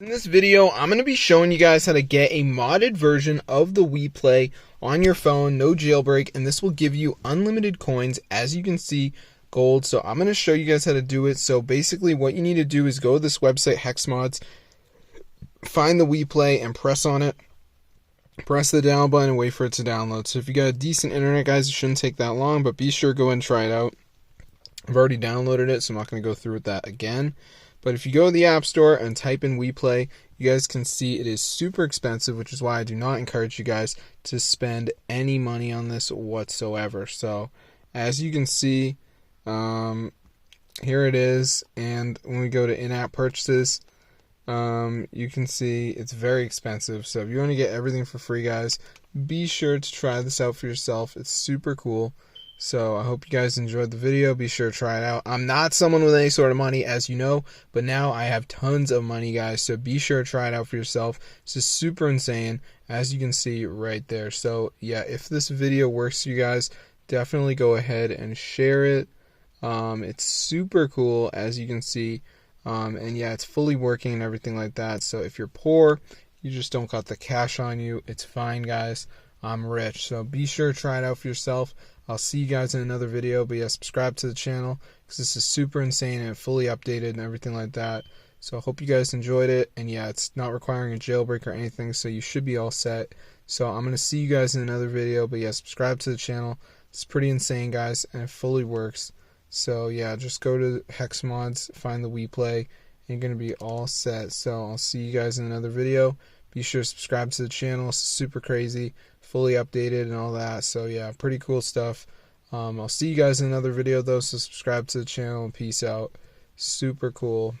In this video, I'm going to be showing you guys how to get a modded version of the WePlay on your phone, no jailbreak, and this will give you unlimited coins, as you can see, gold. So I'm going to show you guys how to do it. So basically what you need to do is go to this website, HexMods, find the WePlay and press on it. Press the down button and wait for it to download. So if you got a decent internet, guys, it shouldn't take that long, but be sure to go and try it out. I've already downloaded it, so I'm not going to go through with that again. But if you go to the App Store and type in WePlay, you guys can see it is super expensive, which is why I do not encourage you guys to spend any money on this whatsoever. So as you can see, here it is. And when we go to in-app purchases, you can see it's very expensive. So if you want to get everything for free, guys, be sure to try this out for yourself. It's super cool. So I hope you guys enjoyed the video. Be sure to try it out. I'm not someone with any sort of money, as you know, but now I have tons of money, guys. So be sure to try it out for yourself. It's just super insane, as you can see right there. So yeah, if this video works for you guys, definitely go ahead and share it. It's super cool, as you can see. And yeah, it's fully working and everything like that. So if you're poor, you just don't got the cash on you, it's fine, guys. I'm rich. So be sure to try it out for yourself. I'll see you guys in another video. But yeah, subscribe to the channel because this is super insane and fully updated and everything like that. So I hope you guys enjoyed it. And yeah, it's not requiring a jailbreak or anything, so you should be all set. So I'm going to see you guys in another video. But yeah, subscribe to the channel. It's pretty insane, guys, and it fully works. So yeah, just go to HexMods, find the WePlay, and you're going to be all set. So I'll see you guys in another video. Be sure to subscribe to the channel. It's super crazy, fully updated and all that. So yeah, pretty cool stuff. I'll see you guys in another video though, so subscribe to the channel and peace out. Super cool.